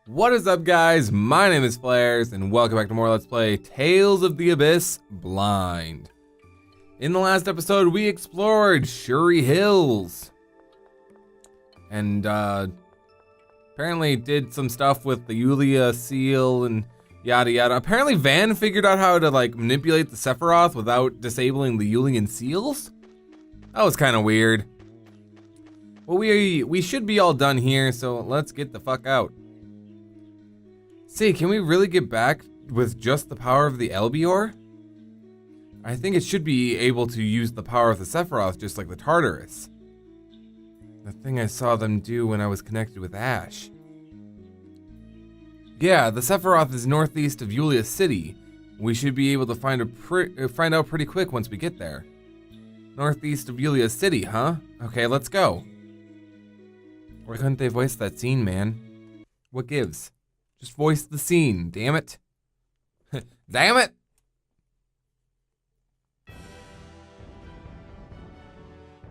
What is up, guys? My name is Flarez, and welcome back to more Let's Play Tales of the Abyss Blind. In the last episode, we explored Shuri Hills. And, apparently did some stuff with the Yulia seal and yada yada. Apparently Van figured out how to, manipulate the Sephiroth without disabling the Yulian seals? That was kind of weird. Well, we should be all done here, so let's get the fuck out. See, can we really get back with just the power of the Albior? I think it should be able to use the power of the Sephiroth just like the Tartarus. The thing I saw them do when I was connected with Ash. Yeah, the Sephiroth is northeast of Yulia City. We should be able to find out pretty quick once we get there. Northeast of Yulia City, huh? Okay, let's go. Why couldn't they voice that scene, man? What gives? Just voice the scene, damn it. Damn it!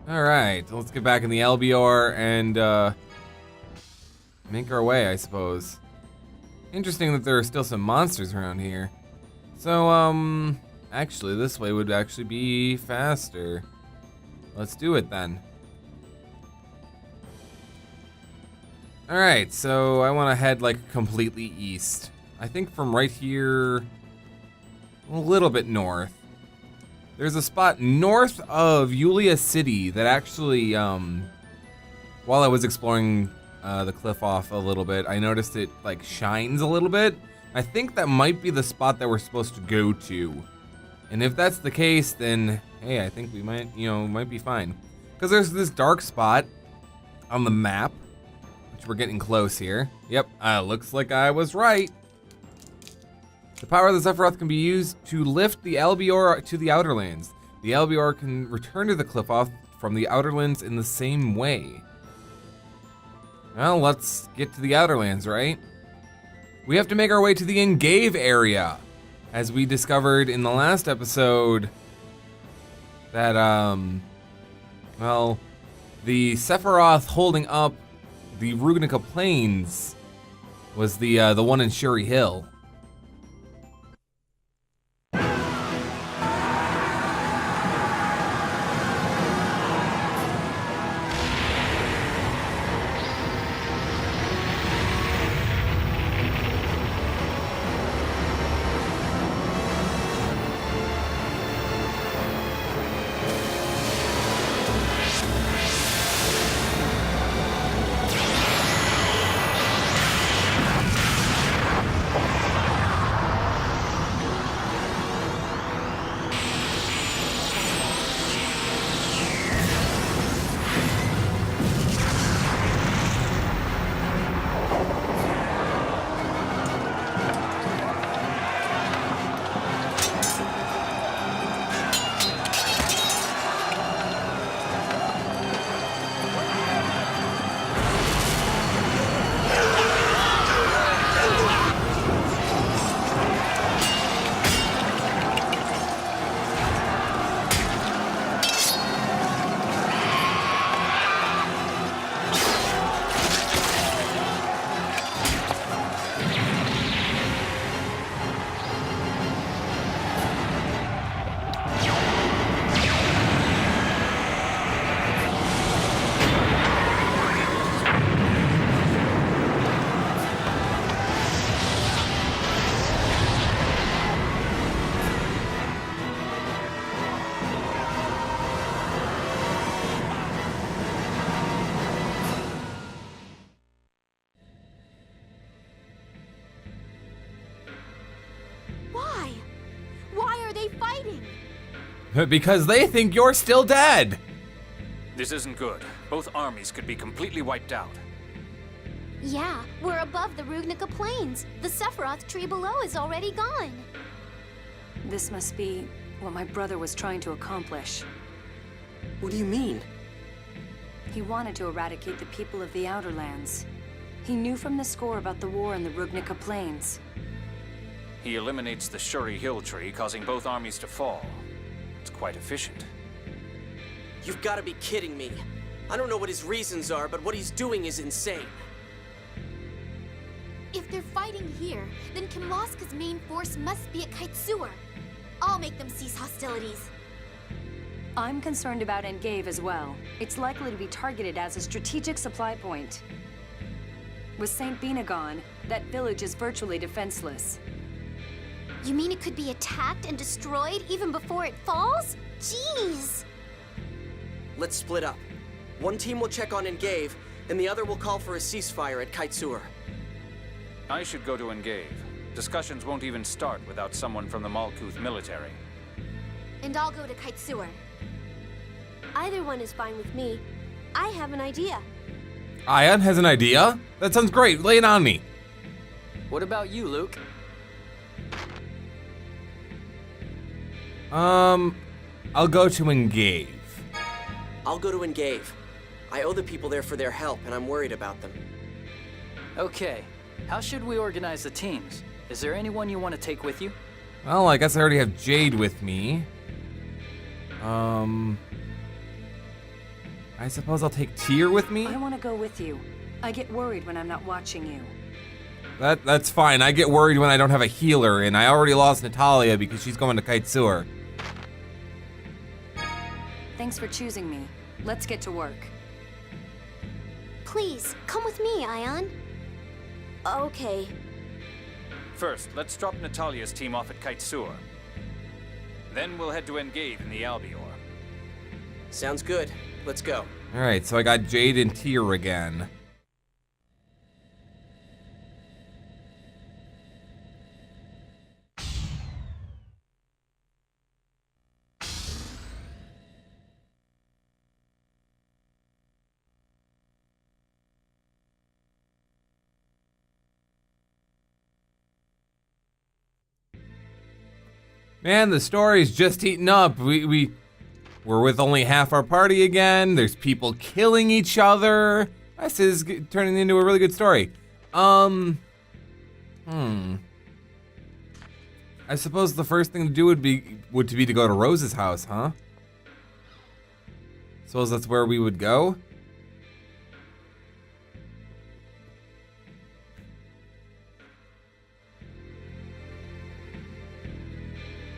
Alright, let's get back in the Albior and make our way, I suppose. Interesting that there are still some monsters around here. So, actually, this way would actually be faster. Let's do it then. Alright, so I want to head completely east. I think from right here, a little bit north. There's a spot north of Yulia City that actually, while I was exploring the cliff off a little bit, I noticed it shines a little bit. I think that might be the spot that we're supposed to go to. And if that's the case, then hey, I think we might, might be fine. Because there's this dark spot on the map. We're getting close here. Yep, looks like I was right. The power of the Sephiroth can be used to lift the Albior to the Outer Lands. The Albior can return to the cliff off from the Outer Lands in the same way. Well, let's get to the Outer Lands, right? We have to make our way to the Engave area. As we discovered in the last episode that, well, the Sephiroth holding up the Rugnica Plains was the one in Shuri Hill. Because they think you're still dead. This isn't good. Both armies could be completely wiped out. Yeah, we're above the Rugnica Plains. The Sephiroth tree below is already gone. This must be what my brother was trying to accomplish. What do you mean? He wanted to eradicate the people of the Outer Lands. He knew from the score about the war in the Rugnica Plains. He eliminates the Shuri Hill tree, causing both armies to fall. It's quite efficient. You've got to be kidding me. I don't know what his reasons are, but what he's doing is insane. If If they're fighting here, then Kimloska's main force must be at Kaitsur. I'll make them cease hostilities. I'm concerned about Engave as well. It's likely to be targeted as a strategic supply point. With St. Bina gone, that village is virtually defenseless. You mean it could be attacked and destroyed even before it falls? Jeez! Let's split up. One team will check on Engave, and the other will call for a ceasefire at Kaitsur. I should go to Engave. Discussions won't even start without someone from the Malkuth military. And I'll go to Kaitsur. Either one is fine with me. I have an idea. Ion has an idea? That sounds great. Lay it on me. What about you, Luke? I'll go to Engave. I'll go to Engave. I owe the people there for their help, and I'm worried about them. Okay. How should we organize the teams? Is there anyone you want to take with you? Well, I guess I already have Jade with me. I suppose I'll take Tyr with me? I want to go with you. I get worried when I'm not watching you. That's fine. I get worried when I don't have a healer, and I already lost Natalia because she's going to Kaitsur. Thanks for choosing me. Let's get to work. Please, come with me, Ion. Okay. First, let's drop Natalia's team off at Kaitsur. Then we'll head to Engave in the Albior. Sounds good. Let's go. Alright, so I got Jade and Tyr again. Man, the story's just heating up. We're with only half our party again. There's people killing each other. This is turning into a really good story. I suppose the first thing to do would be to go to Rose's house, huh? Suppose that's where we would go.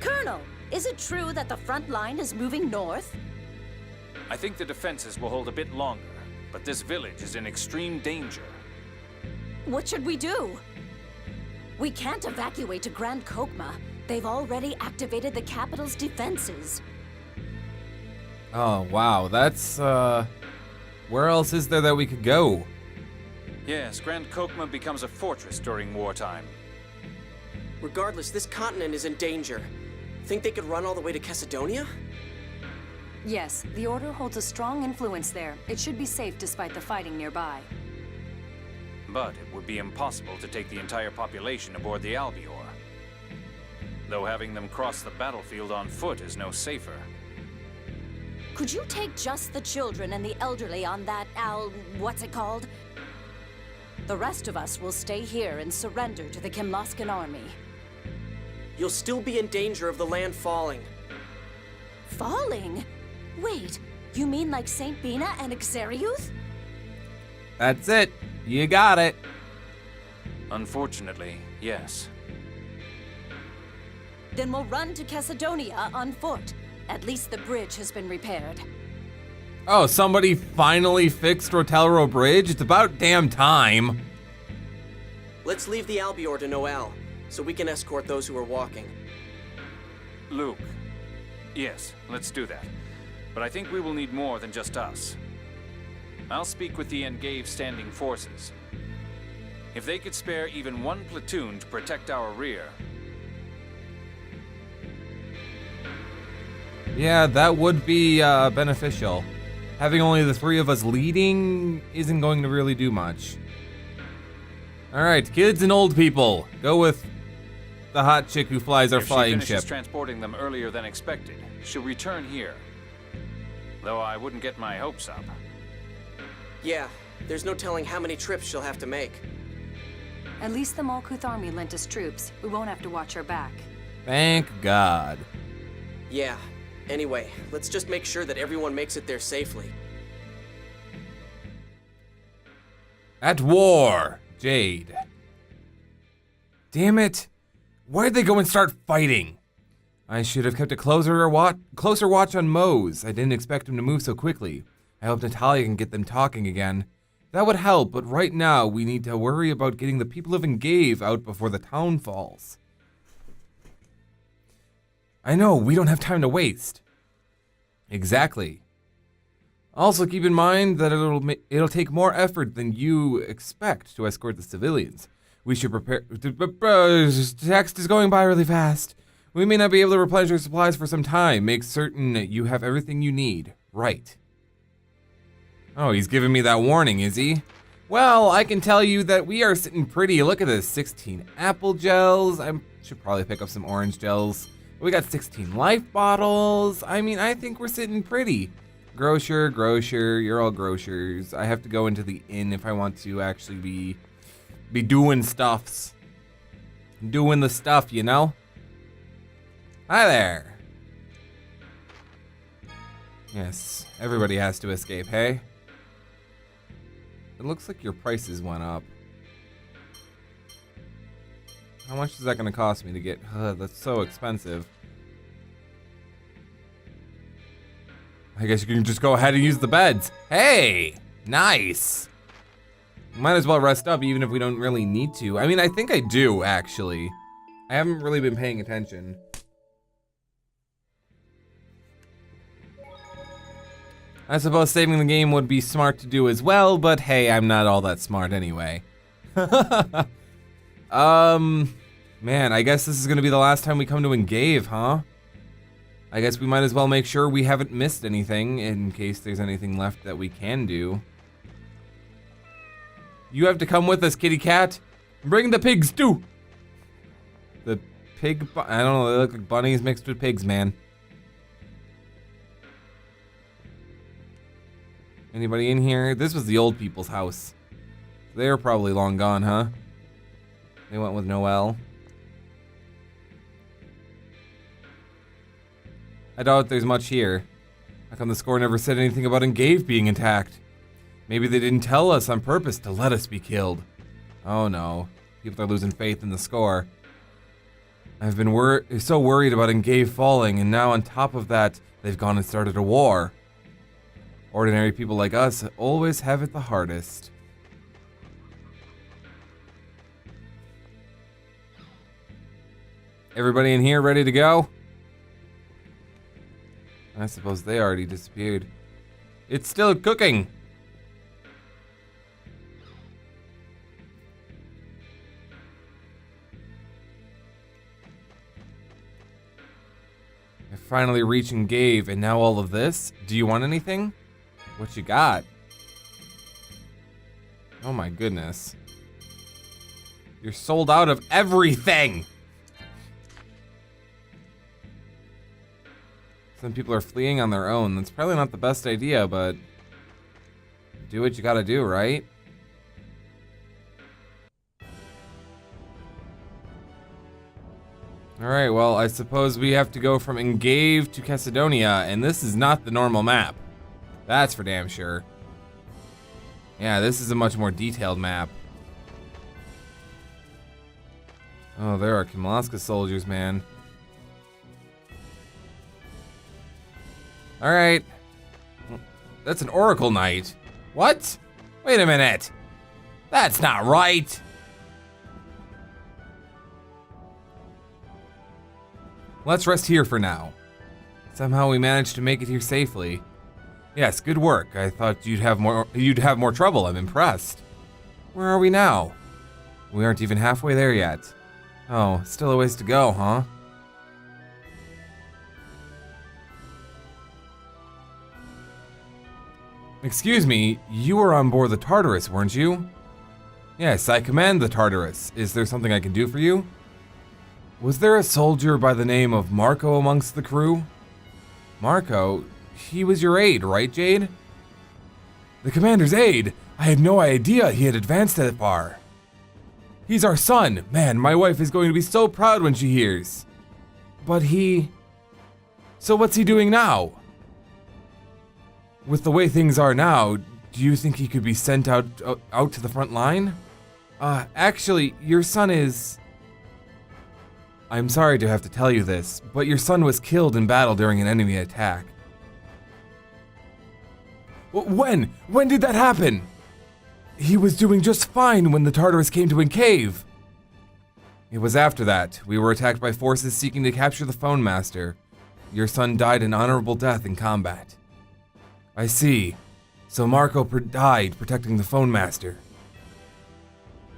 Colonel, is it true that the front line is moving north? I think the defenses will hold a bit longer, but this village is in extreme danger. What should we do? We can't evacuate to Grand Kokma. They've already activated the capital's defenses. Oh, wow. That's, where else is there that we could go? Yes, Grand Kokma becomes a fortress during wartime. Regardless, this continent is in danger. Think they could run all the way to Macedonia? Yes, the Order holds a strong influence there. It should be safe despite the fighting nearby. But it would be impossible to take the entire population aboard the Albior. Though having them cross the battlefield on foot is no safer. Could you take just the children and the elderly on that what's it called? The rest of us will stay here and surrender to the Kimloskan army. You'll still be in danger of the land falling. Falling? Wait, you mean like St. Bina and Xeriuth? That's it. You got it. Unfortunately, yes. Then we'll run to Macedonia on foot. At least the bridge has been repaired. Oh, somebody finally fixed Rotelro Bridge? It's about damn time. Let's leave the Albior to Noel, so we can escort those who are walking. Luke. Yes, let's do that. But I think we will need more than just us. I'll speak with the Engave standing forces. If they could spare even one platoon to protect our rear. Yeah, that would be beneficial. Having only the three of us leading isn't going to really do much. Alright, kids and old people, go with the hot chick who flies our flying If she finishes ship. transporting them earlier than expected, she'll return here. Though I wouldn't get my hopes up. Yeah, there's no telling how many trips she'll have to make. At least the Malkuth army lent us troops. We won't have to watch our back. Thank God. Yeah. Anyway, let's just make sure that everyone makes it there safely. At war, Jade. Damn it. Why did they go and start fighting? I should have kept a closer watch on Mose. I didn't expect him to move so quickly. I hope Natalia can get them talking again. That would help, but right now we need to worry about getting the people of Engave out before the town falls. I know, we don't have time to waste. Exactly. Also keep in mind that it'll take more effort than you expect to escort the civilians. We should prepare. Text is going by really fast. We may not be able to replenish your supplies for some time. Make certain that you have everything you need. Right. Oh, he's giving me that warning, is he? Well, I can tell you that we are sitting pretty. Look at this, 16 apple gels. I should probably pick up some orange gels. We got 16 life bottles. I mean, I think we're sitting pretty. Grocer, you're all grocers. I have to go into the inn if I want to actually be doing stuffs. Doing the stuff, you know? Hi there. Yes, everybody has to escape, hey? It looks like your prices went up. How much is that gonna cost me to get? That's so expensive. I guess you can just go ahead and use the beds. Hey, nice. Might as well rest up even if we don't really need to. I mean, I think I do, actually. I haven't really been paying attention. I suppose saving the game would be smart to do as well, but hey, I'm not all that smart anyway. Man, I guess this is gonna be the last time we come to Engave, huh? I guess we might as well make sure we haven't missed anything in case there's anything left that we can do. You have to come with us, kitty cat. Bring the pigs too. The pig, I don't know, they look like bunnies mixed with pigs, man. Anybody in here? This was the old people's house. They're probably long gone, huh? They went with Noelle. I doubt there's much here. How come the score never said anything about Engave being intact? Maybe they didn't tell us on purpose to let us be killed. Oh no, people are losing faith in the score. I've been so worried about Engave falling, and now on top of that, they've gone and started a war. Ordinary people like us always have it the hardest. Everybody in here ready to go? I suppose they already disappeared. It's still cooking! I finally reached Engave, and now all of this? Do you want anything? What you got? Oh my goodness. You're sold out of everything! Some people are fleeing on their own. That's probably not the best idea, but do what you gotta do, right? Alright, well, I suppose we have to go from Engave to Cassidonia, and this is not the normal map. That's for damn sure. Yeah, this is a much more detailed map. Oh, there are Kimlaska soldiers, man. Alright. That's an Oracle Knight. What? Wait a minute. That's not right. Let's rest here for now. Somehow we managed to make it here safely. Yes, good work. I thought you'd have more trouble. I'm impressed. Where are we now? We aren't even halfway there yet. Oh, still a ways to go, huh? Excuse me, you were on board the Tartarus, weren't you? Yes, I command the Tartarus. Is there something I can do for you? Was there a soldier by the name of Marco amongst the crew? Marco? He was your aide, right, Jade? The commander's aide? I had no idea he had advanced that far. He's our son. Man, my wife is going to be so proud when she hears. But he... So what's he doing now? With the way things are now, do you think he could be sent out to the front line? Actually, your son is... I'm sorry to have to tell you this, but your son was killed in battle during an enemy attack. When? When did that happen? He was doing just fine when the Tartarus came to Cave. It was after that. We were attacked by forces seeking to capture the Phone Master. Your son died an honorable death in combat. I see. So Marco died protecting the Phone Master.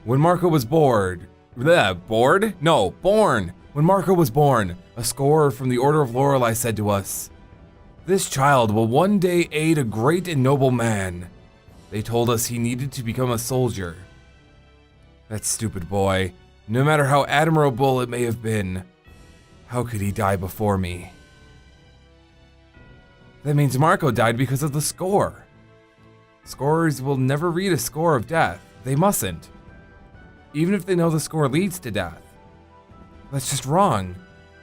When Marco was born. When Marco was born, a scorer from the Order of Lorelei said to us, "This child will one day aid a great and noble man." They told us he needed to become a soldier. That stupid boy, no matter how admirable it may have been, how could he die before me? That means Marco died because of the score. Scorers will never read a score of death. They mustn't. Even if they know the score leads to death. That's just wrong.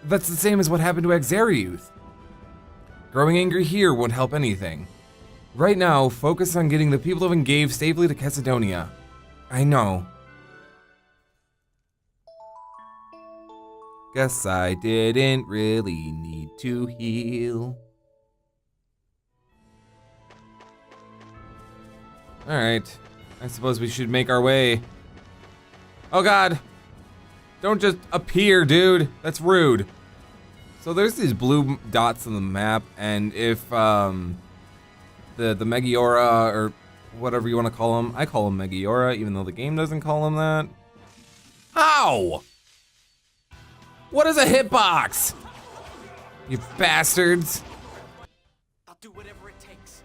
That's the same as what happened to Exariuth. Growing angry here won't help anything. Right now, focus on getting the people of Engave safely to Chesidonia. I know. Guess I didn't really need to heal. Alright, I suppose we should make our way. Oh god! Don't just appear, dude! That's rude. So there's these blue dots on the map, and if the Megiora, or whatever you want to call them, I call them Megiora, even though the game doesn't call them that. How? What is a hitbox? You bastards! I'll do whatever it takes.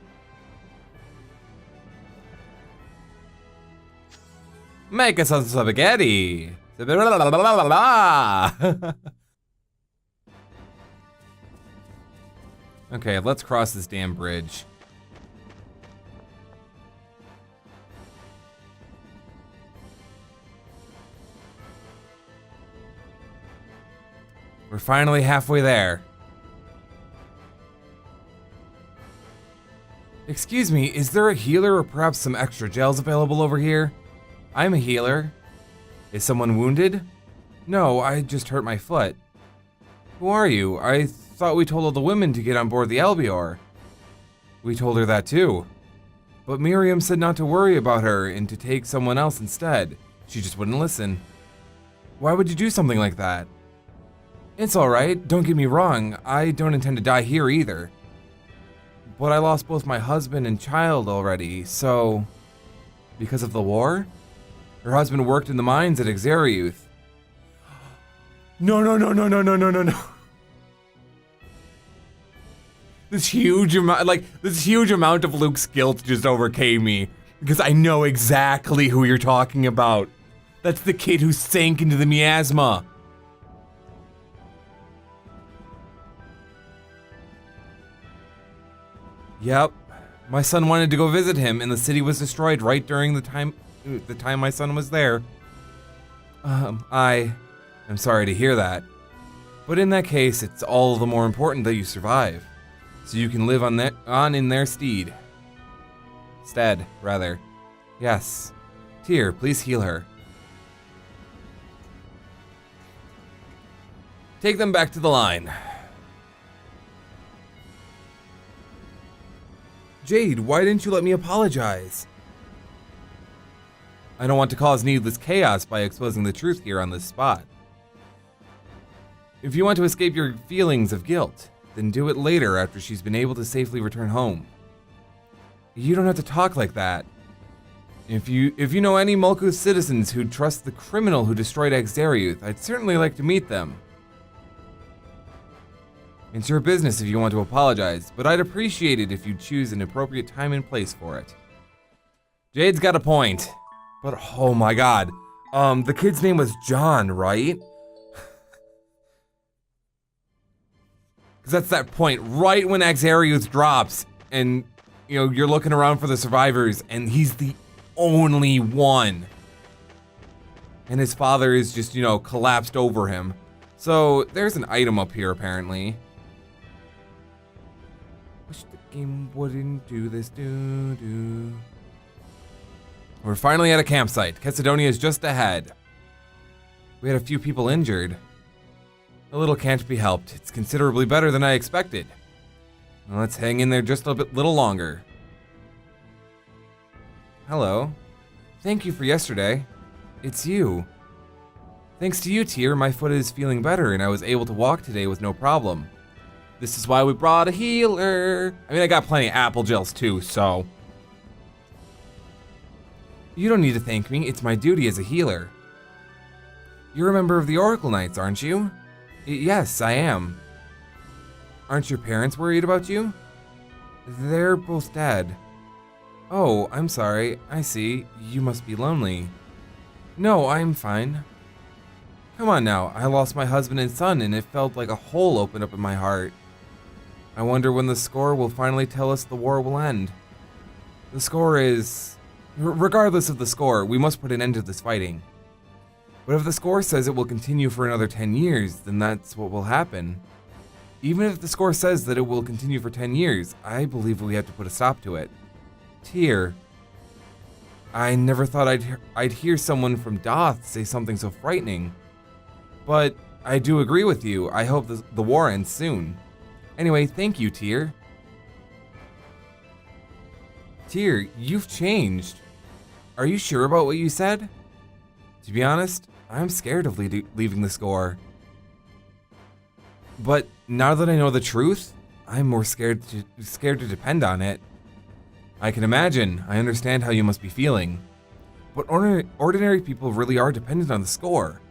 Make us some spaghetti. Okay, let's cross this damn bridge. We're finally halfway there. Excuse me, is there a healer or perhaps some extra gels available over here? I'm a healer. Is someone wounded? No, I just hurt my foot. Who are you? I thought we told all the women to get on board the Albior. We told her that too. But Miriam said not to worry about her and to take someone else instead. She just wouldn't listen. Why would you do something like that? It's alright, don't get me wrong, I don't intend to die here either. But I lost both my husband and child already, so... Because of the war? Her husband worked in the mines at Exariuth. No. This huge amount of Luke's guilt just overcame me. Because I know exactly who you're talking about. That's the kid who sank into the miasma. Yep. My son wanted to go visit him, and the city was destroyed right during the time my son was there. I'm sorry to hear that. But in that case, it's all the more important that you survive. So you can live on in their stead. Yes. Tyr, please heal her. Take them back to the line. Jade, why didn't you let me apologize? I don't want to cause needless chaos by exposing the truth here on this spot. If you want to escape your feelings of guilt, then do it later after she's been able to safely return home. You don't have to talk like that. If you know any Mulkuth citizens who trust the criminal who destroyed Exariuth, I'd certainly like to meet them. It's your business if you want to apologize, but I'd appreciate it if you'd choose an appropriate time and place for it. Jade's got a point. But oh my god. The kid's name was John, right? Cause that's that point right when Exariuth drops and you're looking around for the survivors and he's the only one. And his father is just, collapsed over him. So there's an item up here apparently. Wish the game wouldn't do this, We're finally at a campsite. Chesidonia is just ahead. We had a few people injured. A little can't be helped. It's considerably better than I expected. Well, let's hang in there just a little longer. Hello. Thank you for yesterday. It's you. Thanks to you, Tyr, my foot is feeling better and I was able to walk today with no problem. This is why we brought a healer. I mean, I got plenty of apple gels too, so. You don't need to thank me. It's my duty as a healer. You're a member of the Oracle Knights, aren't you? Yes, I am. Aren't your parents worried about you? They're both dead. Oh, I'm sorry. I see. You must be lonely. No, I'm fine. Come on now. I lost my husband and son and it felt like a hole opened up in my heart. I wonder when the score will finally tell us the war will end. The score is... Regardless of the score, we must put an end to this fighting. But if the score says it will continue for another 10 years, then that's what will happen. Even if the score says that it will continue for 10 years, I believe we have to put a stop to it. Tyr. I never thought I'd hear someone from Doth say something so frightening. But I do agree with you. I hope the war ends soon. Anyway, thank you, Tyr. Tyr, you've changed. Are you sure about what you said? To be honest, I'm scared of leaving the score. But now that I know the truth, I'm more scared to depend on it. I can imagine. I understand how you must be feeling. But ordinary people really are dependent on the score.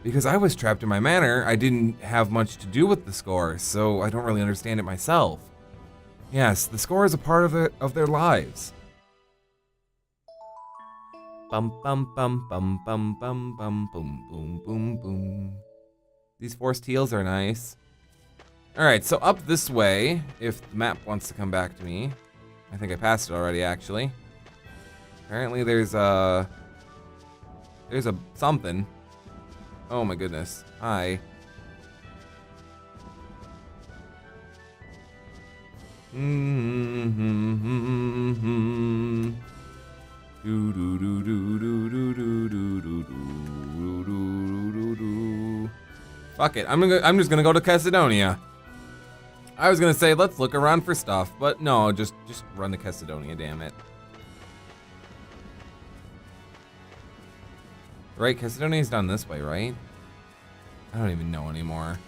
Because I was trapped in my manor, I didn't have much to do with the score, so I don't really understand it myself. Yes, the score is a part of their lives. Bum bum bum bum bum bum bum boom boom boom boom. These forced heals are nice. Alright, so up this way, if the map wants to come back to me. I think I passed it already, actually. Apparently there's a something. Oh my goodness. Hi. Fuck it. I'm just gonna go to Cassidonia. I was gonna say let's look around for stuff, but no, just run to Cassidonia, damn it. Right, Cassidonia's down this way, right? I don't even know anymore.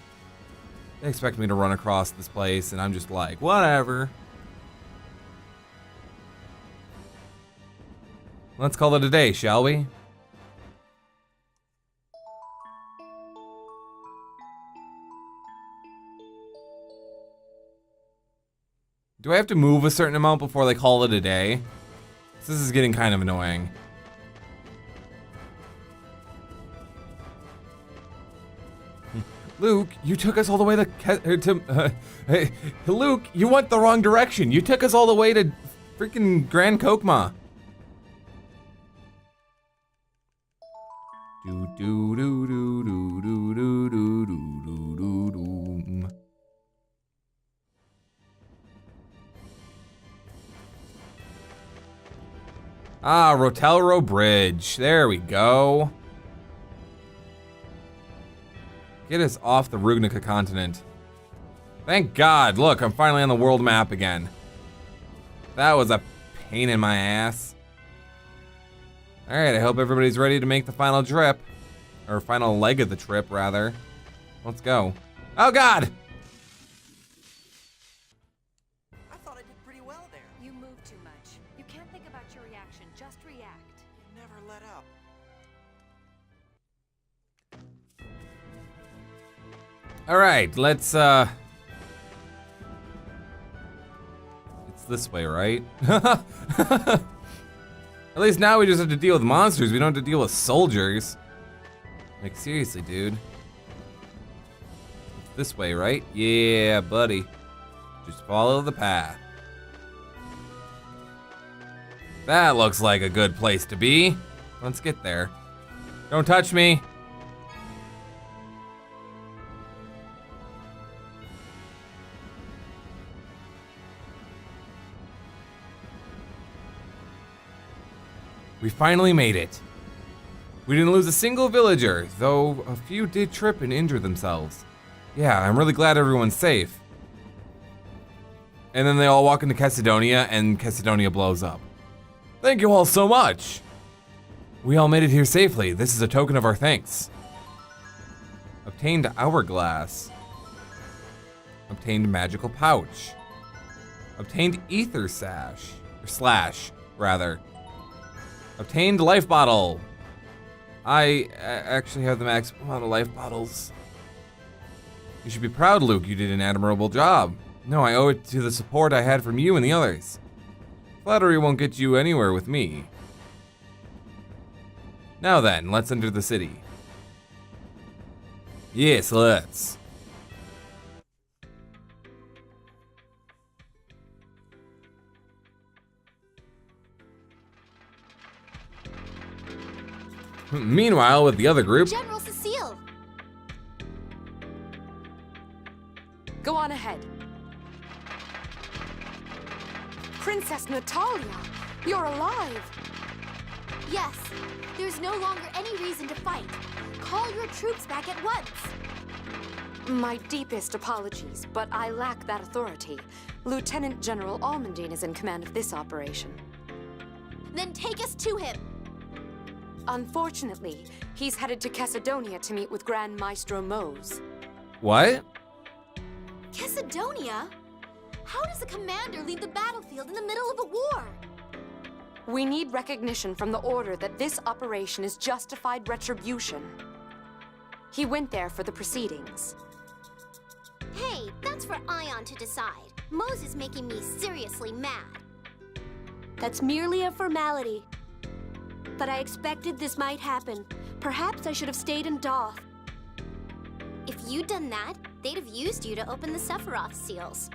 They expect me to run across this place, and I'm just like, whatever. Let's call it a day, shall we? Do I have to move a certain amount before they call it a day? This is getting kind of annoying. Luke, you took us all the way to Luke, you went the wrong direction. You took us all the way to freaking Grand Kokma. Do do do do do do do do do do do. Ah, Rotelro Bridge. There we go. Get us off the Rugnica continent. Thank God. Look, I'm finally on the world map again. That was a pain in my ass. Alright, I hope everybody's ready to make the final trip. Or final leg of the trip, rather. Let's go. Oh God! I thought I did pretty well there. You move too much. You can't think about your reaction, just react. You never let up. Alright, let's it's this way, right? At least now we just have to deal with monsters, we don't have to deal with soldiers. Like, seriously, dude. It's this way, right? Yeah, buddy. Just follow the path. That looks like a good place to be. Let's get there. Don't touch me. We finally made it. We didn't lose a single villager, though a few did trip and injure themselves. Yeah, I'm really glad everyone's safe. And then they all walk into Cassidonia, and Cassidonia blows up. Thank you all so much! We all made it here safely. This is a token of our thanks. Obtained hourglass. Obtained magical pouch. Obtained ether sash. Or slash, rather. Obtained life bottle. I actually have the maximum amount of life bottles. You should be proud, Luke. You did an admirable job. No, I owe it to the support I had from you and the others. Flattery won't get you anywhere with me. Now then, let's enter the city. Yes, let's. Meanwhile, with the other group, General Cecile! Go on ahead. Princess Natalia, you're alive. Yes, there's no longer any reason to fight. Call your troops back at once. My deepest apologies, but I lack that authority. Lieutenant General Almondine is in command of this operation. Then take us to him. Unfortunately, he's headed to Cassidonia to meet with Grand Maestro Mose. what? Cassidonia? How does a commander leave the battlefield in the middle of a war? We need recognition from the Order that this operation is justified retribution. He went there for the proceedings. Hey, that's for Ion to decide. Mose is making me seriously mad. That's merely a formality. But I expected this might happen. Perhaps I should have stayed in Doth. If you'd done that, they'd have used you to open the Sephiroth seals.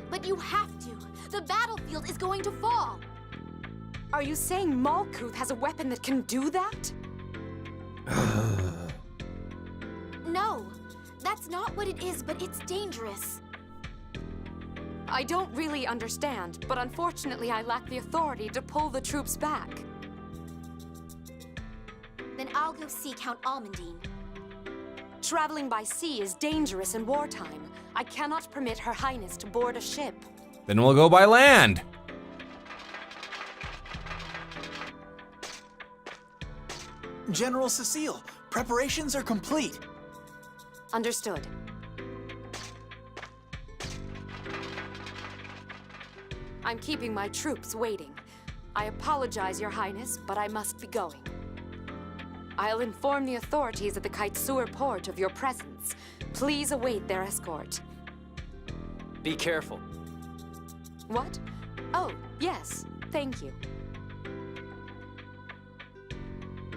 But you have to. The battlefield is going to fall. Are you saying Malkuth has a weapon that can do that? No, that's not what it is, but it's dangerous. I don't really understand, but unfortunately I lack the authority to pull the troops back. Then I'll go see Count Almondine. Traveling by sea is dangerous in wartime. I cannot permit Her Highness to board a ship. Then we'll go by land. General Cecile, preparations are complete. Understood. I'm keeping my troops waiting. I apologize, Your Highness, but I must be going. I'll inform the authorities at the Kaitsur port of your presence. Please await their escort. Be careful. What? Oh, yes. Thank you.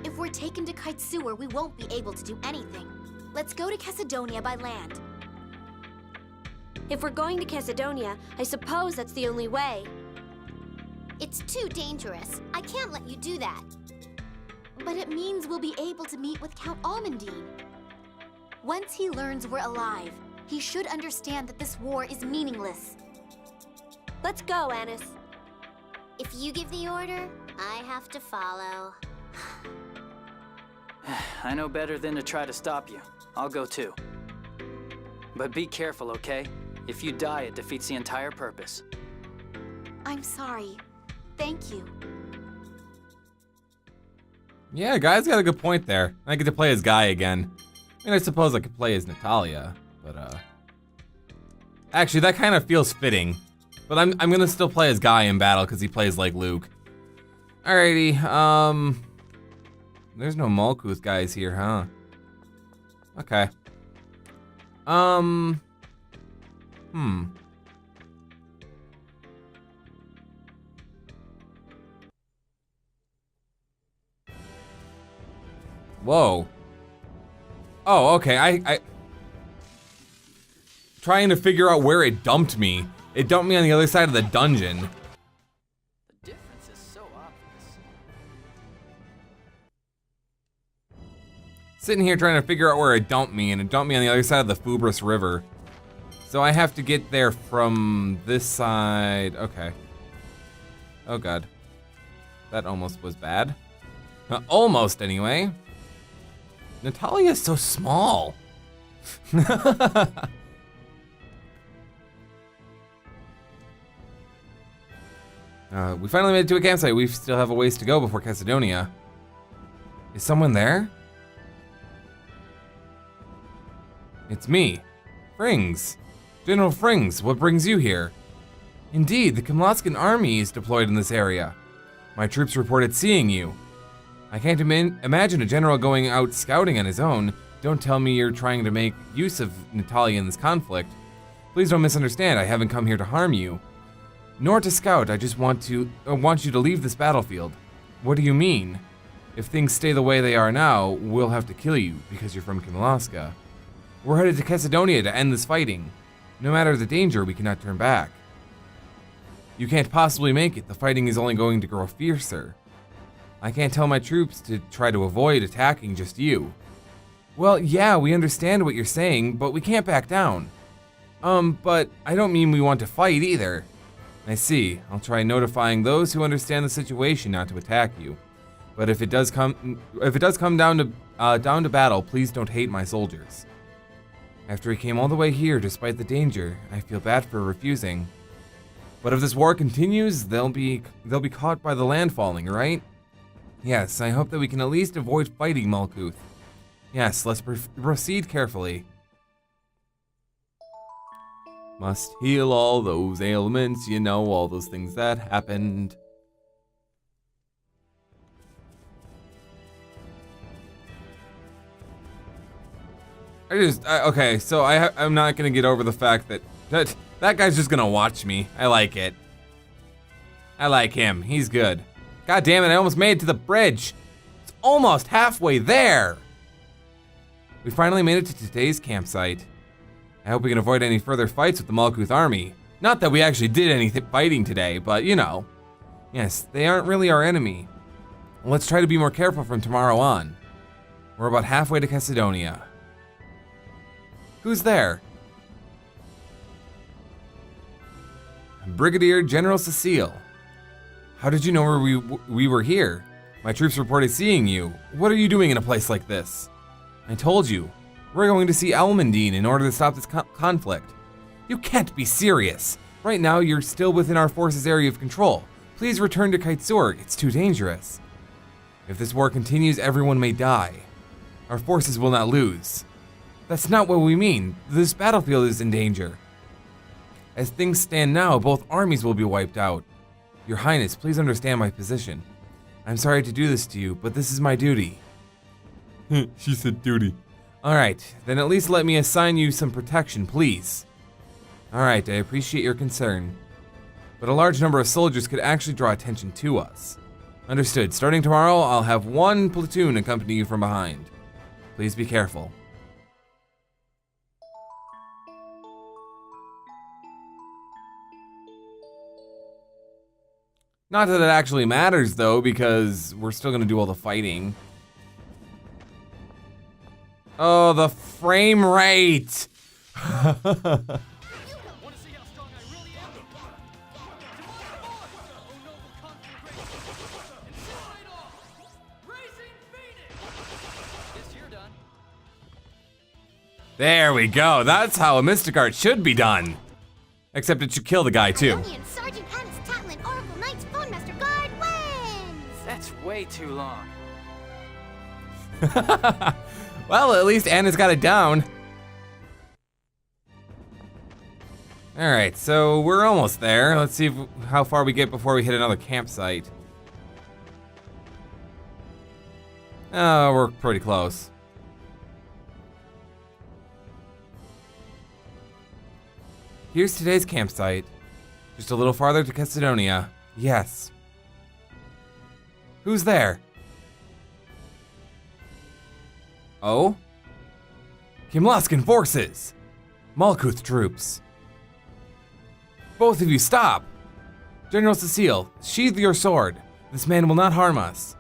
If we're taken to Kaitsur, we won't be able to do anything. Let's go to Cassidonia by land. If we're going to Cassidonia, I suppose that's the only way. It's too dangerous. I can't let you do that. But it means we'll be able to meet with Count Almondine. Once he learns we're alive, he should understand that this war is meaningless. Let's go, Anis. If you give the order, I have to follow. I know better than to try to stop you. I'll go too. But be careful, okay? If you die, it defeats the entire purpose. I'm sorry. Thank you. Yeah, Guy's got a good point there. I get to play as Guy again. I mean, I suppose I could play as Natalia, but actually, that kind of feels fitting. But I'm gonna still play as Guy in battle because he plays like Luke. Alrighty, there's no Malkuth guys here, huh? Okay. Whoa. Oh, okay, I trying to figure out where it dumped me. It dumped me on the other side of the dungeon. The difference is so obvious. Sitting here trying to figure out where it dumped me, and it dumped me on the other side of the Fubris River. So I have to get there from this side. Okay. Oh god. That almost was bad. Almost, anyway. Natalia is so small. We finally made it to a campsite. We still have a ways to go before Cassidonia. Is someone there? It's me, Frings. General Frings, what brings you here? Indeed, the Kimloskan army is deployed in this area. My troops reported seeing you. I can't imagine a general going out scouting on his own. Don't tell me you're trying to make use of Natalia in this conflict. Please don't misunderstand, I haven't come here to harm you. Nor to scout, I just want you to leave this battlefield. What do you mean? If things stay the way they are now, we'll have to kill you because you're from Kimloska. We're headed to Cassidonia to end this fighting. No matter the danger, we cannot turn back. You can't possibly make it. The fighting is only going to grow fiercer. I can't tell my troops to try to avoid attacking just you. Well, yeah, we understand what you're saying, but we can't back down. But I don't mean we want to fight either. I see. I'll try notifying those who understand the situation not to attack you. But if it does come down to battle, please don't hate my soldiers. After he came all the way here despite the danger, I feel bad for refusing. But if this war continues, they'll be caught by the land falling, right? Yes, I hope that we can at least avoid fighting Malkuth. Yes, let's proceed carefully. Must heal all those ailments, you know, all those things that happened. Okay, so I'm not gonna get over the fact that guy's just gonna watch me. I like it. I like him, he's good. God damn it, I almost made it to the bridge. It's almost halfway there. We finally made it to today's campsite. I hope we can avoid any further fights with the Malkuth army. Not that we actually did any fighting today, but you know. Yes, they aren't really our enemy. Let's try to be more careful from tomorrow on. We're about halfway to Cassidonia. Who's there? Brigadier General Cecile. How did you know we were here? My troops reported seeing you. What are you doing in a place like this? I told you. We're going to see Almondine in order to stop this conflict. You can't be serious. Right now, you're still within our forces' area of control. Please return to Kaitsur. It's too dangerous. If this war continues, everyone may die. Our forces will not lose. That's not what we mean. This battlefield is in danger. As things stand now, both armies will be wiped out. Your Highness, please understand my position. I'm sorry to do this to you, but this is my duty. She said duty. Alright, then at least let me assign you some protection, please. Alright, I appreciate your concern. But a large number of soldiers could actually draw attention to us. Understood. Starting tomorrow, I'll have one platoon accompany you from behind. Please be careful. Not that it actually matters, though, because we're still gonna do all the fighting. Oh, the frame rate! There we go. That's how a Mystic Art should be done. Except it should kill the guy, too. That's way too long. Well, at least Anna's got it down. Alright, so we're almost there. Let's see how far we get before we hit another campsite. Oh, we're pretty close. Here's today's campsite. Just a little farther to Cassidonia. Yes. Who's there? Oh? Kimloskan forces! Malkuth troops. Both of you stop! General Cecile, sheathe your sword. This man will not harm us.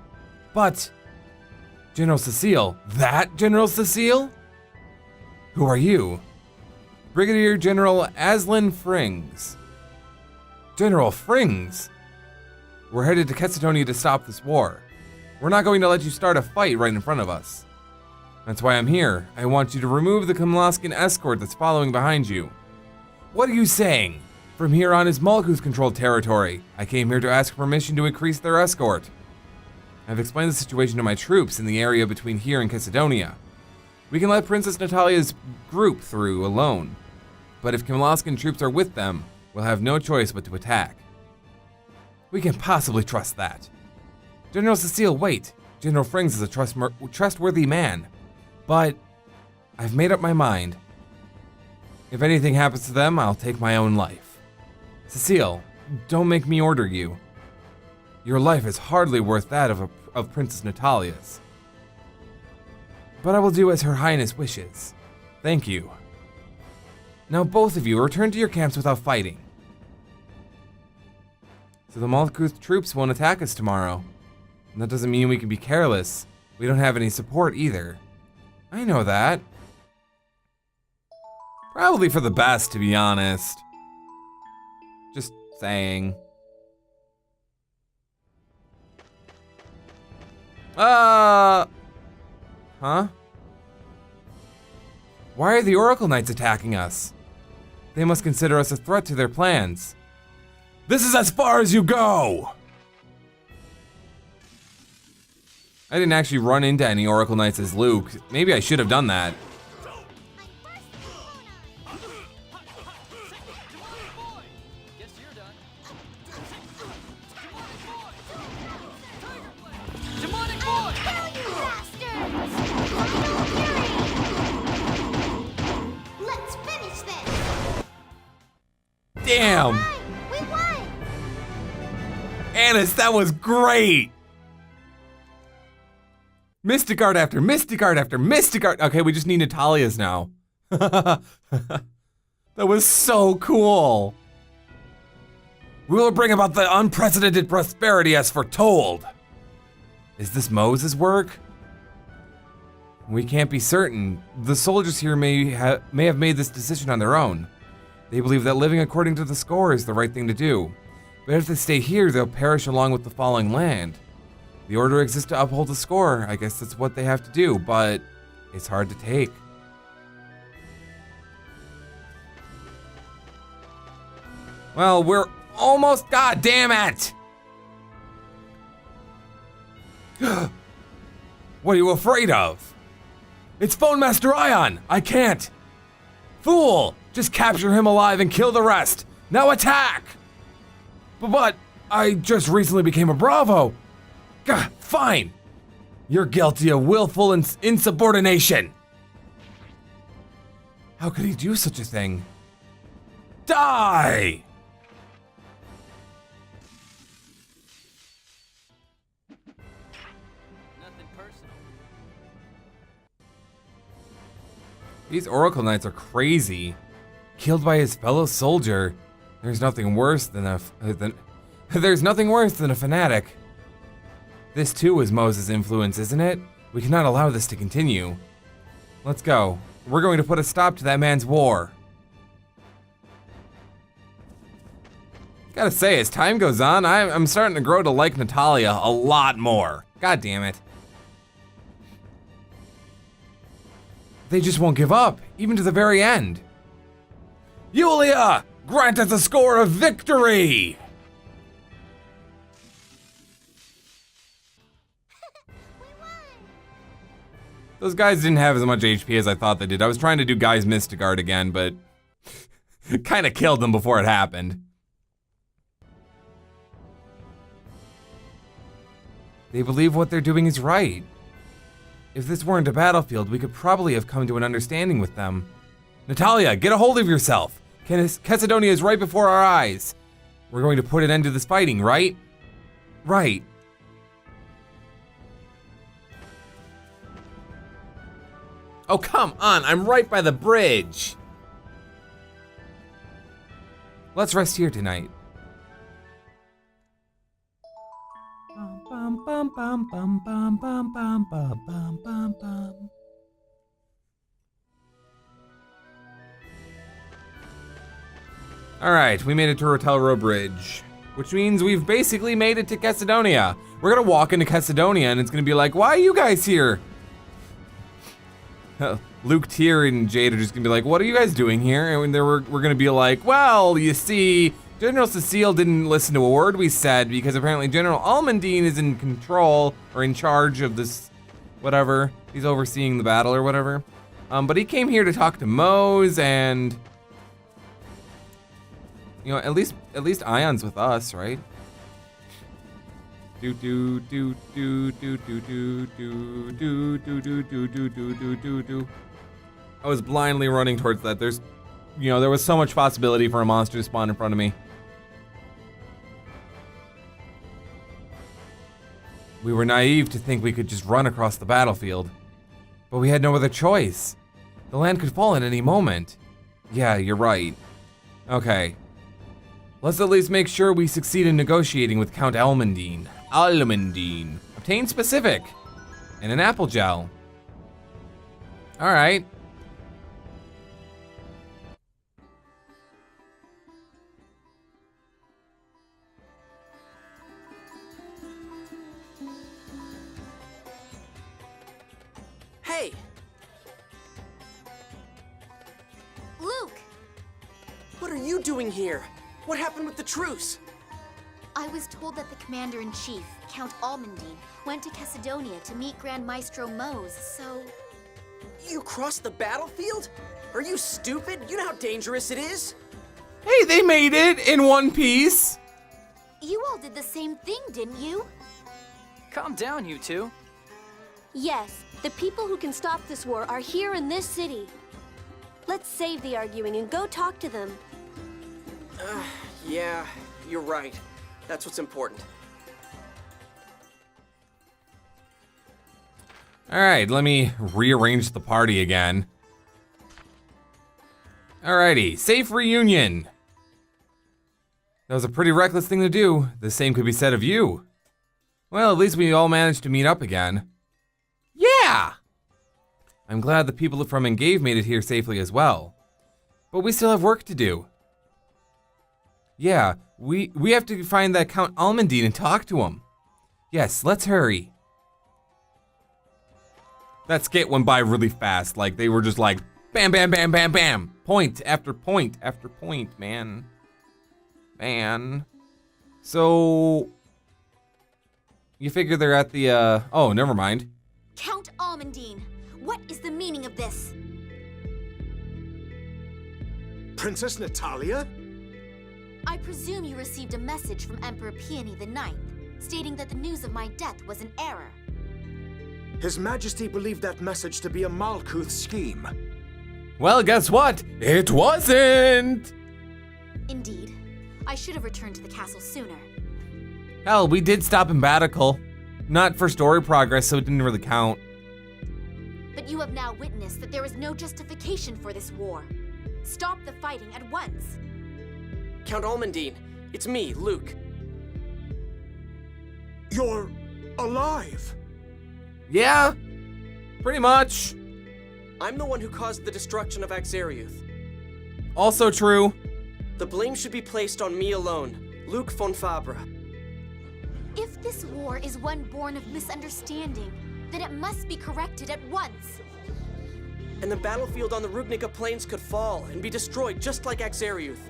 But... General Cecile, that General Cecile? Who are you? Brigadier General Aslan Frings. General Frings? We're headed to Cassidonia to stop this war. We're not going to let you start a fight right in front of us. That's why I'm here. I want you to remove the Kimloskan escort that's following behind you. What are you saying? From here on is Malkuth-controlled territory. I came here to ask permission to increase their escort. I've explained the situation to my troops in the area between here and Cassidonia. We can let Princess Natalia's group through alone. But if Kimloskan troops are with them, we'll have no choice but to attack. We can't possibly trust that. General Cecile, wait. General Frings is a trustworthy man. But I've made up my mind. If anything happens to them, I'll take my own life. Cecile, don't make me order you. Your life is hardly worth that of Princess Natalia's. But I will do as Her Highness wishes. Thank you. Now both of you return to your camps without fighting. So the Malkuth troops won't attack us tomorrow. And that doesn't mean we can be careless. We don't have any support either. I know that. Probably for the best, to be honest. Just saying. Huh? Why are the Oracle Knights attacking us? They must consider us a threat to their plans. This is as far as you go! I didn't actually run into any Oracle Knights as Luke. Maybe I should have done that. Let's finish this! Damn! We won! Annis, that was great! Mysticard after Mysticard after Mysticard. Okay, we just need Natalia's now. That was so cool. We will bring about the unprecedented prosperity as foretold. Is this Moses' work? We can't be certain. The soldiers here may have made this decision on their own. They believe that living according to the score is the right thing to do. But if they stay here, they'll perish along with the falling land. The order exists to uphold the score. I guess that's what they have to do, but it's hard to take. Well, we're almost, god damn it! What are you afraid of? It's Phone Master Ion! I can't! Fool! Just capture him alive and kill the rest! Now attack! But I just recently became a Bravo! Gah, fine! You're guilty of willful insubordination! How could he do such a thing? Die! Nothing personal. These Oracle Knights are crazy. Killed by his fellow soldier. There's nothing worse than a fanatic. This too is Moses' influence, isn't it? We cannot allow this to continue. Let's go. We're going to put a stop to that man's war. Gotta say, as time goes on, I'm starting to grow to like Natalia a lot more. God damn it. They just won't give up, even to the very end. Yulia! Grant us a score of victory! Those guys didn't have as much HP as I thought they did. I was trying to do Guy's Mystigard again, but kind of killed them before it happened. They believe what they're doing is right. If this weren't a battlefield, we could probably have come to an understanding with them. Natalia, get a hold of yourself. Cassidonia is right before our eyes. We're going to put an end to this fighting, right? Right. Oh, come on, I'm right by the bridge. Let's rest here tonight. All right, we made it to Rotelro Bridge, which means we've basically made it to Cassidonia. We're gonna walk into Cassidonia and it's gonna be like, why are you guys here? Luke, Tyr, and Jade are just gonna be like, what are you guys doing here? And we're gonna be like, well, you see, General Cecile didn't listen to a word we said because apparently General Almondine is in control or in charge of this, whatever. He's overseeing the battle or whatever. But he came here to talk to Mose and, you know, at least Ion's with us, right? Do do do do do do do do do do do do do do do do. I was blindly running towards that. There's, you know, there was so much possibility for a monster to spawn in front of me. We were naive to think we could just run across the battlefield, but we had no other choice. The land could fall at any moment. Yeah, you're right. Okay. Let's at least make sure we succeed in negotiating with Count Almondine. Obtain specific. And an apple gel. All right. Hey! Luke! What are you doing here? What happened with the truce? I was told that the Commander-in-Chief, Count Almondine, went to Cassidonia to meet Grand Maestro Mose, so... You crossed the battlefield? Are you stupid? You know how dangerous it is? Hey, they made it in one piece. You all did the same thing, didn't you? Calm down, you two. Yes, the people who can stop this war are here in this city. Let's save the arguing and go talk to them. Yeah, you're right. That's what's important. All right, let me rearrange the party again. Alrighty, safe reunion. That was a pretty reckless thing to do. The same could be said of you. Well, at least we all managed to meet up again. Yeah! I'm glad the people from Engave made it here safely as well. But we still have work to do. Yeah, we have to find that Count Almondine and talk to him. Yes, let's hurry. That skit went by really fast. Like, they were just like, bam, bam, bam, bam, bam. Point after point after point, man. Man. So, you figure they're at the, oh, never mind. Count Almondine, what is the meaning of this? Princess Natalia? I presume you received a message from Emperor Peony IX, stating that the news of my death was an error. His Majesty believed that message to be a Malkuth scheme. Well, guess what? It wasn't! Indeed. I should have returned to the castle sooner. Hell, we did stop in Batical. Not for story progress, so it didn't really count. But you have now witnessed that there is no justification for this war. Stop the fighting at once. Count Almondine, it's me, Luke. You're alive. Yeah, pretty much. I'm the one who caused the destruction of Axariuth. Also true. The blame should be placed on me alone, Luke von Fabre. If this war is one born of misunderstanding, then it must be corrected at once. And the battlefield on the Rugnica Plains could fall and be destroyed just like Axariuth.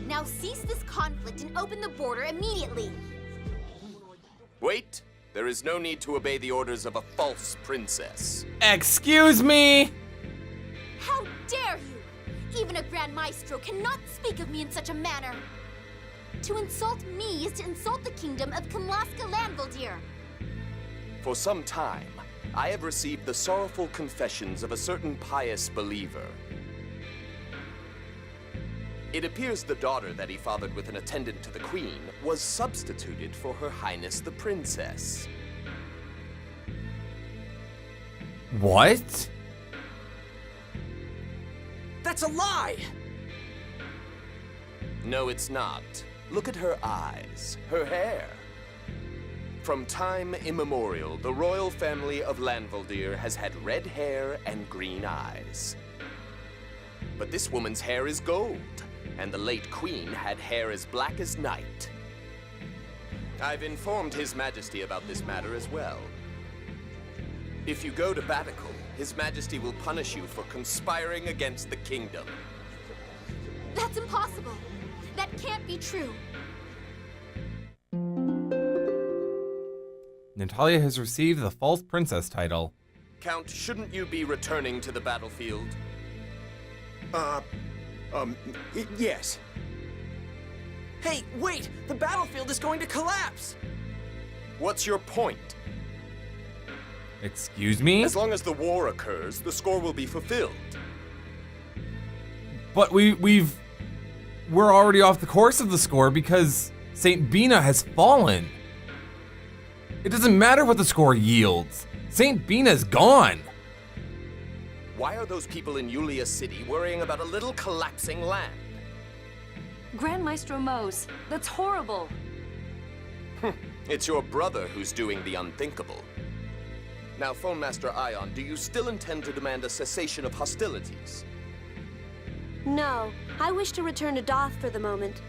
Now cease this conflict and open the border immediately. Wait. There is no need to obey the orders of a false princess. Excuse me? How dare you! Even a Grand Maestro cannot speak of me in such a manner. To insult me is to insult the kingdom of Kimlaska Landvaldir. For some time, I have received the sorrowful confessions of a certain pious believer. It appears the daughter that he fathered with an attendant to the queen was substituted for Her Highness the Princess. What? That's a lie! No, it's not. Look at her eyes, her hair. From time immemorial, the royal family of Landvaldir has had red hair and green eyes. But this woman's hair is gold, and the late queen had hair as black as night. I've informed His Majesty about this matter as well. If you go to Batical, His Majesty will punish you for conspiring against the kingdom. That's impossible. That can't be true. Natalia has received the false princess title. Count, shouldn't you be returning to the battlefield? Yes. Hey, wait! The battlefield is going to collapse! What's your point? Excuse me? As long as the war occurs, the score will be fulfilled. But we're already off the course of the score because St. Bina has fallen. It doesn't matter what the score yields. St. Bina's gone. Why are those people in Yulia City worrying about a little collapsing land? Grand Maestro Mose, that's horrible. It's your brother who's doing the unthinkable. Now, Phone Master Ion, do you still intend to demand a cessation of hostilities? No, I wish to return to Doth for the moment.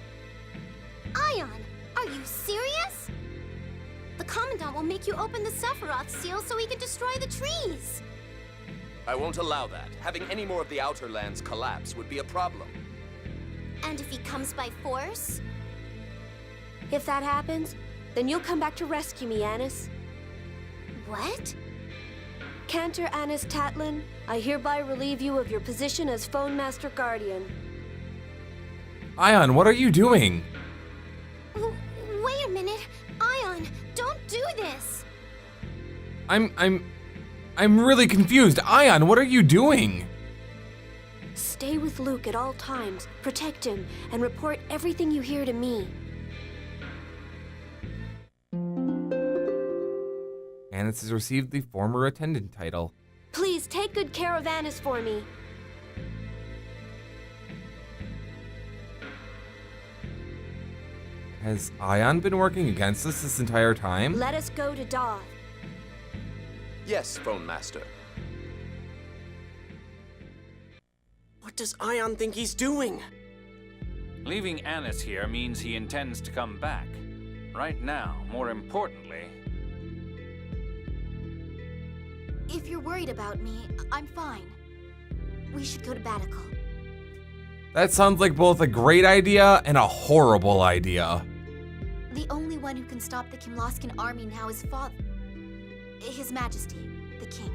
Ion, are you serious? The Commandant will make you open the Sephiroth seal so he can destroy the trees. I won't allow that. Having any more of the Outer Lands collapse would be a problem. And if he comes by force? If that happens, then you'll come back to rescue me, Anis. What? Cantor Anis Tatlin, I hereby relieve you of your position as Phone Master Guardian. Ion, what are you doing? Wait a minute. Ion, don't do this. I'm really confused. Ion, what are you doing? Stay with Luke at all times, protect him, and report everything you hear to me. Anis has received the former attendant title. Please take good care of Anis for me. Has Ion been working against us this entire time? Let us go to Doth. Yes, Phone Master. What does Ion think he's doing? Leaving Anis here means he intends to come back. Right now, more importantly... If you're worried about me, I'm fine. We should go to Batical. That sounds like both a great idea and a horrible idea. The only one who can stop the Kimloskan army now is His Majesty, the King.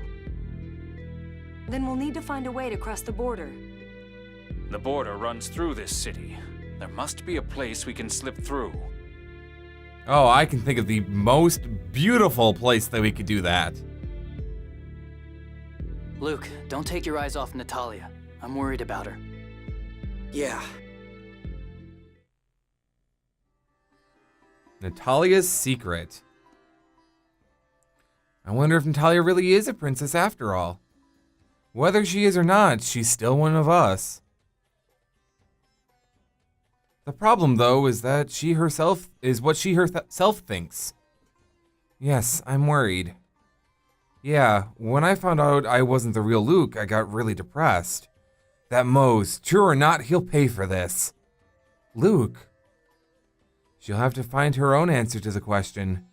Then we'll need to find a way to cross the border. The border runs through this city. There must be a place we can slip through. Oh, I can think of the most beautiful place that we could do that. Luke, don't take your eyes off Natalia. I'm worried about her. Yeah. Natalia's secret. I wonder if Natalia really is a princess after all. Whether she is or not, she's still one of us. The problem, though, is that she herself is what she herself thinks. Yes, I'm worried. Yeah, when I found out I wasn't the real Luke, I got really depressed. That Mose, true or not, he'll pay for this. Luke. She'll have to find her own answer to the question.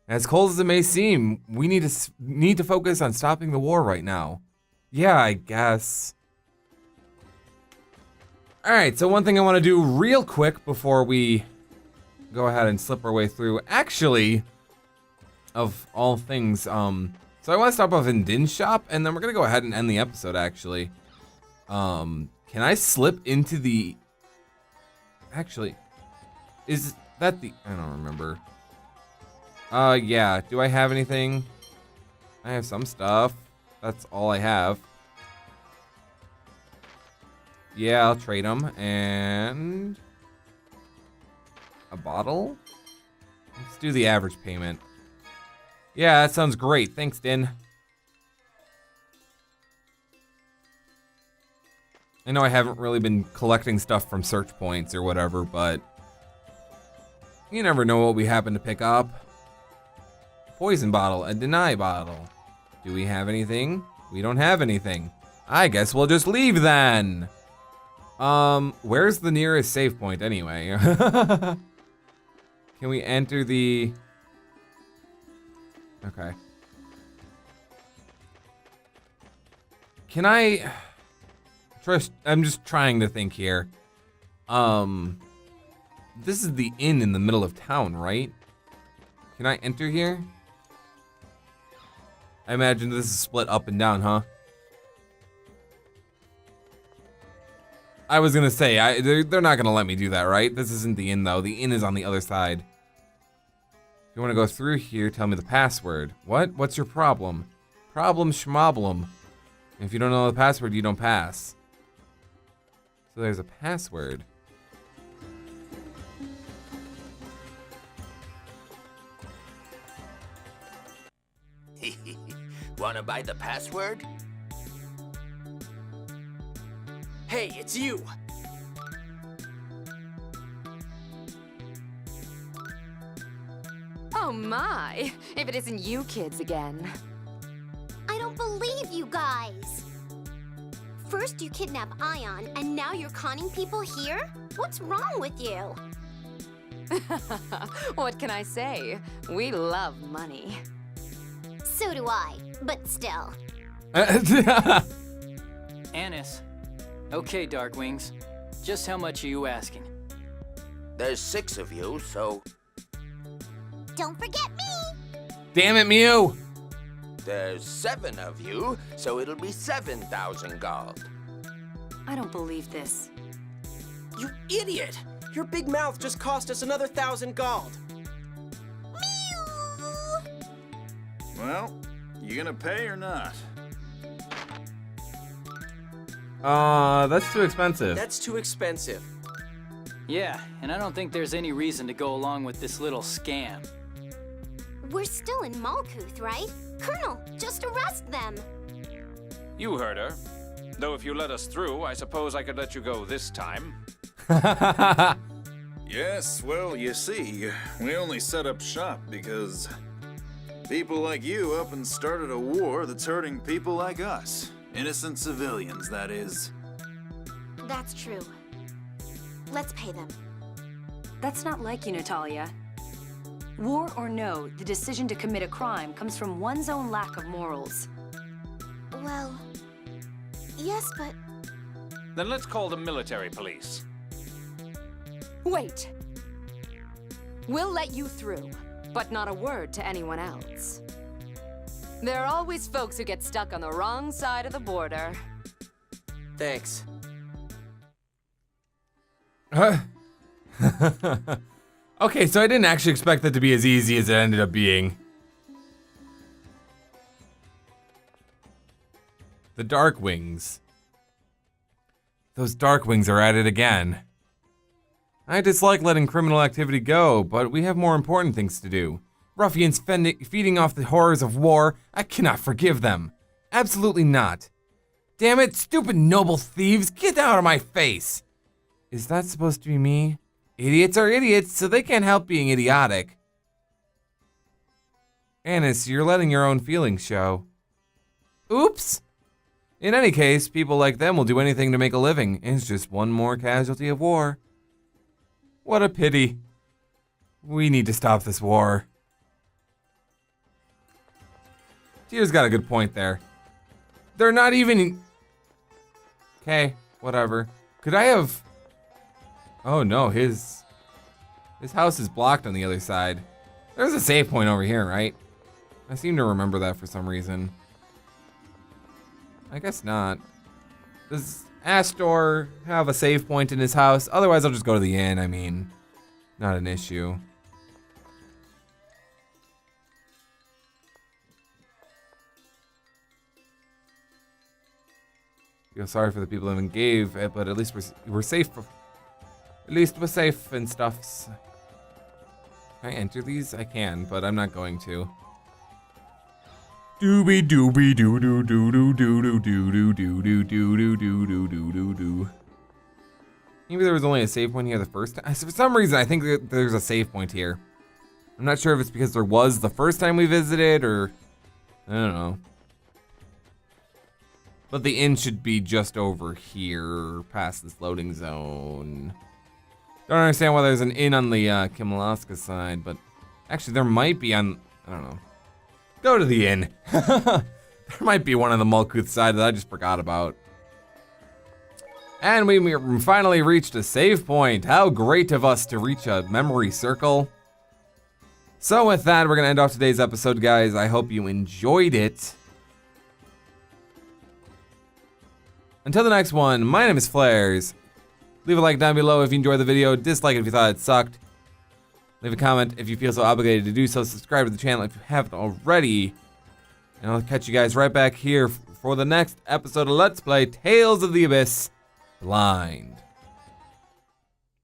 As cold as it may seem, we need to focus on stopping the war right now. Yeah, I guess. Alright, so one thing I want to do real quick before we go ahead and slip our way through. Actually, of all things, so I want to stop off in Din's shop, and then we're going to go ahead and end the episode, actually. Can I slip into the... Actually, is that the... I don't remember. Yeah, do I have anything? I have some stuff. That's all I have. Yeah, I'll trade them. And... a bottle? Let's do the average payment. Yeah, that sounds great. Thanks, Din. I know I haven't really been collecting stuff from search points or whatever, but you never know what we happen to pick up. Poison bottle, a deny bottle. Do we have anything? We don't have anything. I guess we'll just leave then. Where's the nearest save point anyway? Can we enter the... Okay. Can I trust? I'm just trying to think here. This is the inn in the middle of town, right? Can I enter here? I imagine this is split up and down, huh? I was gonna say, they're not gonna let me do that, right? This isn't the inn, though. The inn is on the other side. If you wanna go through here, tell me the password. What? What's your problem? Problem schmoblem. If you don't know the password, you don't pass. So there's a password. Wanna buy the password? Hey, it's you! Oh my, if it isn't you kids again. I don't believe you guys. First you kidnap Ion, and now you're conning people here? What's wrong with you? What can I say? We love money. So do I, but still. Annis. Okay, Darkwings. Just how much are you asking? There's 6 of you, so Don't forget me! Damn it, Mew! there's 7 of you, so it'll be 7,000 gold. I don't believe this. You idiot! Your big mouth just cost us another 1,000 gold. Well, you gonna pay or not? That's too expensive. That's too expensive. Yeah, and I don't think there's any reason to go along with this little scam. We're still in Malkuth, right? Colonel, just arrest them. You heard her. Though if you let us through, I suppose I could let you go this time. Yes, well, you see, we only set up shop because people like you up and started a war that's hurting people like us. Innocent civilians, that is. That's true. Let's pay them. That's not like you, Natalia. War or no, the decision to commit a crime comes from one's own lack of morals. Well, yes, but... Then let's call the military police. Wait. We'll let you through, but not a word to anyone else. There are always folks who get stuck on the wrong side of the border. Thanks. Okay, so I didn't actually expect that to be as easy as it ended up being. The Darkwings. Those Darkwings are at it again. I dislike letting criminal activity go, but we have more important things to do. Ruffians feeding off the horrors of war, I cannot forgive them. Absolutely not. Damn it, stupid noble thieves, get out of my face! Is that supposed to be me? Idiots are idiots, so they can't help being idiotic. Annis, you're letting your own feelings show. Oops! In any case, people like them will do anything to make a living. It's just one more casualty of war. What a pity. We need to stop this war. Tier's got a good point there. They're not even... Okay, whatever. Could I have... Oh no, his house is blocked on the other side. There's a save point over here, right? I seem to remember that for some reason. I guess not. Does Astor have a save point in his house? Otherwise, I'll just go to the inn. I mean, not an issue. Feel sorry for the people who gave it, but at least we're safe. At least we're safe and stuffs. Can I enter these? I can, but I'm not going to. Doobie doobie doo doo doo doo doo doo doo doo doo doo doo doo doo doo doo doo. Maybe there was only a save point here the first time. For some reason, I think that there's a save point here. I'm not sure if it's because there was the first time we visited, or I don't know. But the inn should be just over here, past this loading zone. Don't understand why there's an inn on the Kimlaska side, but actually there might be on, I don't know. Go to the inn. There might be one on the Malkuth side that I just forgot about. And we finally reached a save point. How great of us to reach a memory circle. So with that, we're going to end off today's episode, guys. I hope you enjoyed it. Until the next one, my name is Flarez. Leave a like down below if you enjoyed the video. Dislike it if you thought it sucked. Leave a comment if you feel so obligated to do so. Subscribe to the channel if you haven't already. And I'll catch you guys right back here for the next episode of Let's Play Tales of the Abyss Blind.